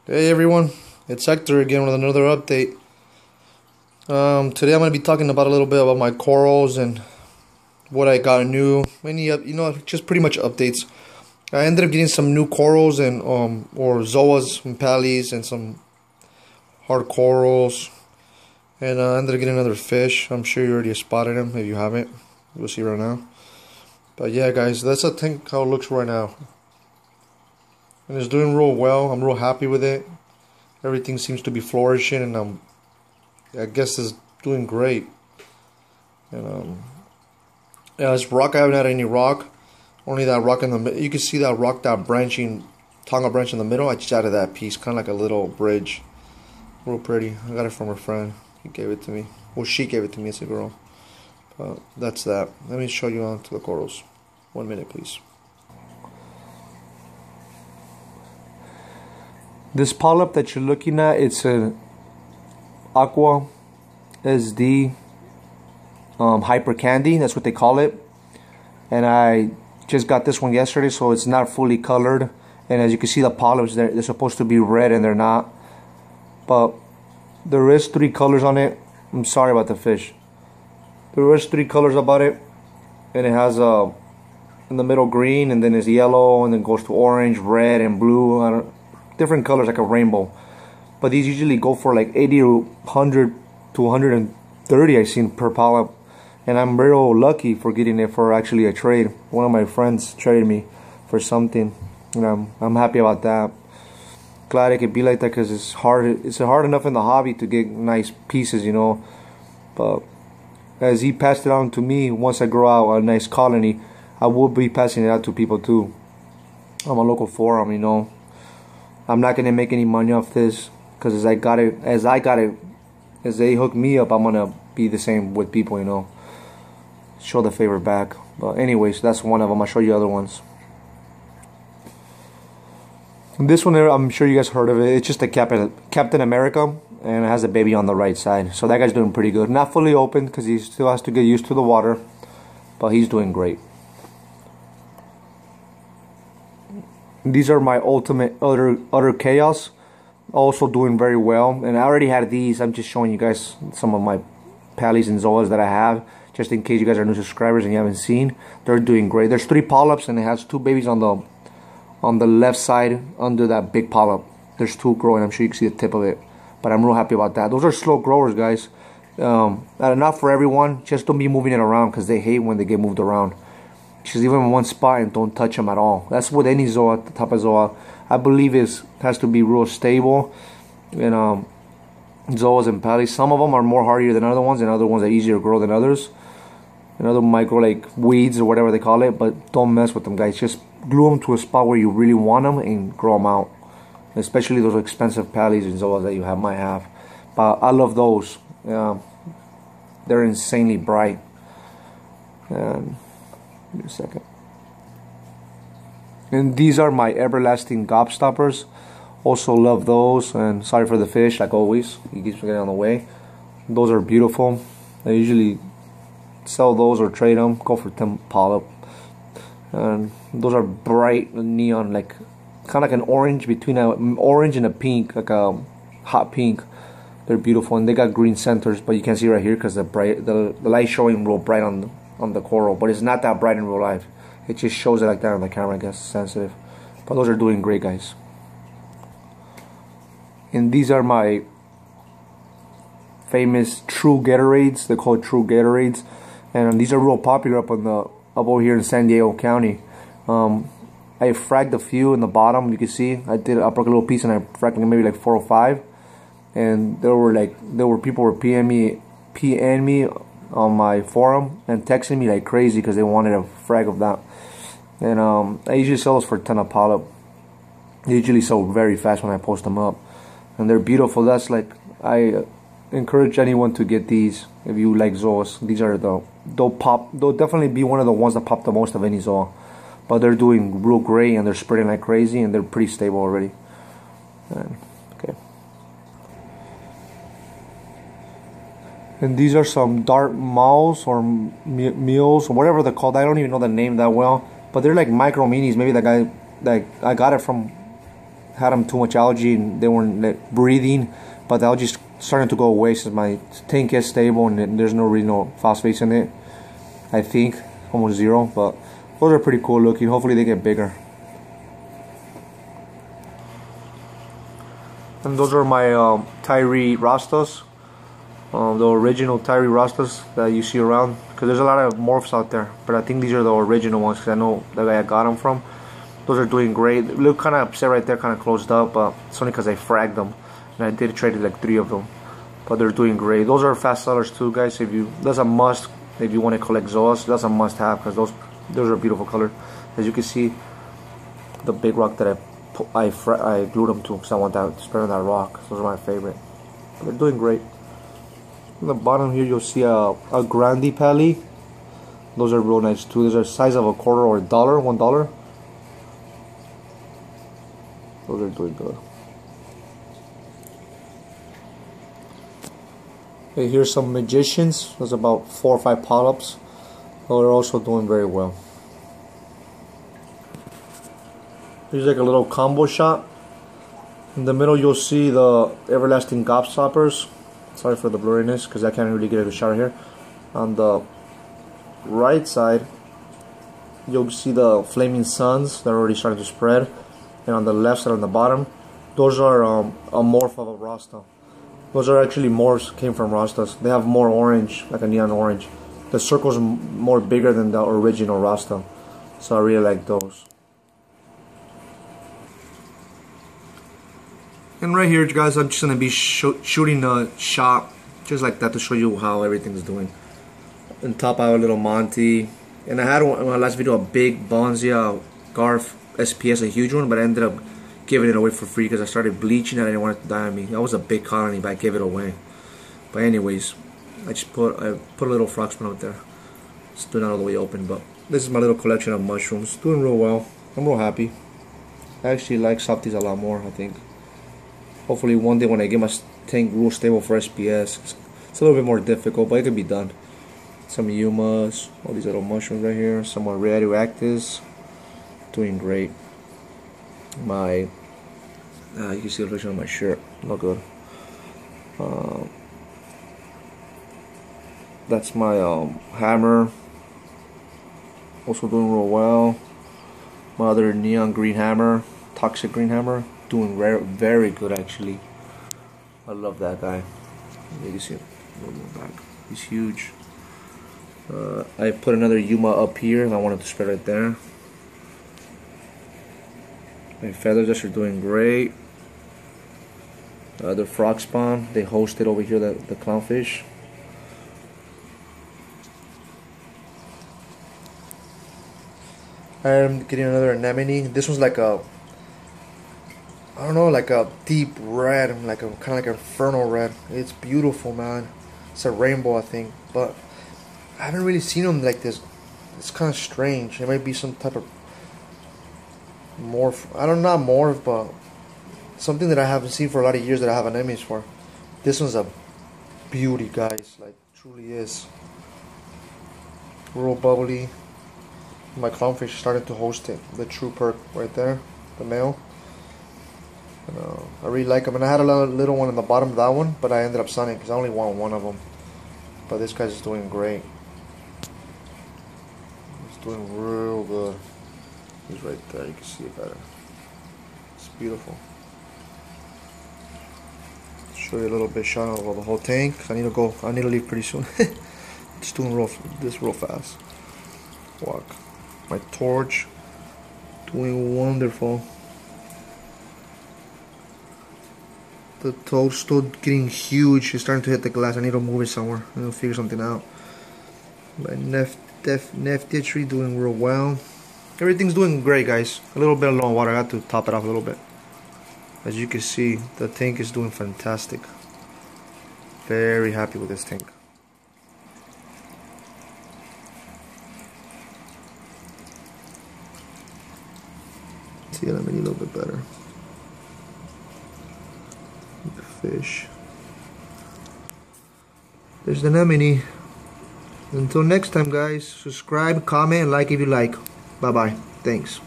Hey everyone, it's Hector again with another update. Today I'm going to be talking about a little bit about my corals and what I got new. Just pretty much updates. I ended up getting some new corals and or zoas and pallies and some hard corals, and I ended up getting another fish. I'm sure you already spotted him. If you haven't, you'll see right now. But yeah, guys, that's I think how it looks right now. And it's doing real well. I'm real happy with it. Everything seems to be flourishing, and I guess it's doing great. And yeah, this rock, I haven't had any rock. Only that rock in the middle. You can see that rock, that branching Tonga branch in the middle. I just added that piece, kind of like a little bridge. Real pretty. I got it from a friend. He gave it to me. Well, she gave it to me. It's a girl. But that's that. Let me show you on to the corals. 1 minute, please. This polyp that you're looking at, it's an aqua SD hyper candy. That's what they call it. And I just got this one yesterday, so it's not fully colored. And as you can see, the polyps, they're supposed to be red and they're not. But there is 3 colors on it. I'm sorry about the fish. There is 3 colors about it, and it has in the middle green, and then it's yellow, and then goes to orange, red, and blue. Different colors, like a rainbow. But these usually go for like 80 or 100 to 130 I've seen per polyp. And I'm real lucky for getting it for actually a trade. One of my friends traded me for something, and I'm happy about that. Glad it could be like that, because it's hard enough in the hobby to get nice pieces, you know. But as he passed it on to me, once I grow out a nice colony, I will be passing it out to people too. I'm a local forum, you know. I'm not gonna make any money off this, because as they hook me up, I'm gonna be the same with people, you know. Show the favor back. But anyways, that's one of them. I'll show you other ones. This one there, I'm sure you guys heard of it. It's just a Captain America, and it has a baby on the right side. So that guy's doing pretty good. Not fully open, because he still has to get used to the water, but he's doing great. These are my ultimate utter chaos, also doing very well. And I already had these. I'm just showing you guys some of my pallies and zoas that I have, just in case you guys are new subscribers and you haven't seen. They're doing great. There's 3 polyps, and it has 2 babies on the left side under that big polyp. There's 2 growing. I'm sure you can see the tip of it, but I'm real happy about that. Those are slow growers, guys. Not for everyone. Just don't be moving it around, because they hate when they get moved around. Just leave them in one spot and don't touch them at all. That's with any zoa, the type of zoa. I believe has to be real stable. And zoas and pallies, some of them are more hardier than other ones, and other ones are easier to grow than others. And other might grow like weeds or whatever they call it, but don't mess with them, guys. Just glue them to a spot where you really want them and grow them out. Especially those expensive pallies and zoas that you might have. But I love those. They're insanely bright. And give me a second. And these are my everlasting gobstoppers. Also love those. And sorry for the fish, like always. He keeps getting on the way. Those are beautiful. I usually sell those or trade them. Go for 10 polyp. And those are bright neon, like kind of like an orange, between an orange and a pink, like a hot pink. They're beautiful, and they got green centers, but you can't see right here because the light showing real bright on the coral, but it's not that bright in real life. It just shows it like that on the camera, I guess. It's sensitive. But those are doing great, guys. And these are my famous True Gatorades. They're called True Gatorades, and these are real popular up over here in San Diego County. I fragged a few in the bottom. You can see I broke a little piece, and I fragged maybe like 4 or 5. And there were people were PMing me on my forum and texting me like crazy because they wanted a frag of that. And I usually sell those for 10 a polyp. They usually sell very fast when I post them up, and they're beautiful. That's like, I encourage anyone to get these if you like zoas. These are they'll definitely be one of the ones that pop the most of any zoa. But they're doing real great, and they're spreading like crazy, and they're pretty stable already. Okay. And these are some dark mauls or meals or whatever they're called. I don't even know the name that well, but they're like micro minis. Maybe the guy that I got it from had them too much algae and they weren't like, breathing, but the algae's starting to go away since my tank is stable and there's no really no phosphates in it. I think almost zero, but those are pretty cool looking. Hopefully they get bigger. And those are my Tyree Rastas, the original Tyree Rastas that you see around. Because there's a lot of morphs out there, but I think these are the original ones because I know the guy I got them from. Those are doing great. They look kind of upset right there, kind of closed up, but it's only because I fragged them. And I did trade like 3 of them, but they're doing great. Those are fast sellers too, guys. That's a must if you want to collect zoas. That's a must have because those are beautiful color. As you can see, the big rock that I glued them to because I want that spread on that rock. Those are my favorite. But they're doing great. On the bottom here, you'll see a Grande Pally. Those are real nice too. Those are the size of a quarter or $1. Those are doing good. Okay, here's some Magicians. There's about 4 or 5 polyps. They're also doing very well. Here's like a little combo shot. In the middle, you'll see the Everlasting Gobstoppers. Sorry for the blurriness because I can't really get a shot here. On the right side, you'll see the Flaming Suns. They're already starting to spread. And on the left side, on the bottom, those are a morph of a Rasta. Those are actually morphs, came from Rastas. They have more orange, like a neon orange. The circle's more bigger than the original Rasta. So I really like those. And right here, guys, I'm just going to be shooting a shot just like that to show you how everything's doing. On top, I have a little Monty. And I had in my last video a big Bonzia Garf SPS, a huge one, but I ended up giving it away for free because I started bleaching and I didn't want it to die on me. That was a big colony, but I gave it away. But anyways, I put a little frogspin out there. Still not all the way open, but this is my little collection of mushrooms. Doing real well. I'm real happy. I actually like softies a lot more, I think. Hopefully one day when I get my tank real stable for SPS, it's a little bit more difficult, but it can be done. Some Yumas, all these little mushrooms right here, some more radioactives. Doing great. My you can see the reflection on my shirt. Not good. That's my hammer. Also doing real well. My other neon green hammer, toxic green hammer, doing very good actually. I love that guy. You can see him a little more back. He's huge. I put another Yuma up here and I wanted to spread right there. My feathers are doing great. The frog spawn, they hosted over here the clownfish. I'm getting another anemone. This one's like a, I don't know, like a deep red, like a kind of like an inferno red. It's beautiful, man. It's a rainbow, I think, but I haven't really seen them like this. It's kind of strange. It might be some type of morph. I don't know, morph, but something that I haven't seen for a lot of years that I have anemones for. This one's a beauty, guys. Like, truly is. Real bubbly. My clownfish started to host it. The true perk right there, the male. And, I really like them. And I had a little one in the bottom of that one, but I ended up selling it because I only want one of them. But this guy's doing great. He's doing real good. He's right there. You can see it better. It's beautiful. Show you a little bit shot of the whole tank. I need to go. I need to leave pretty soon. It's doing real fast. Walk. My torch doing wonderful. The toad's still getting huge. It's starting to hit the glass. I need to move it somewhere. I need to figure something out. My Neftia tree doing real well. Everything's doing great, guys. A little bit low on water. I got to top it off a little bit. As you can see, the tank is doing fantastic. Very happy with this tank. See that many a little bit better. The fish. There's the anemone. Until next time, guys, subscribe, comment, and like if you like. Bye bye. Thanks.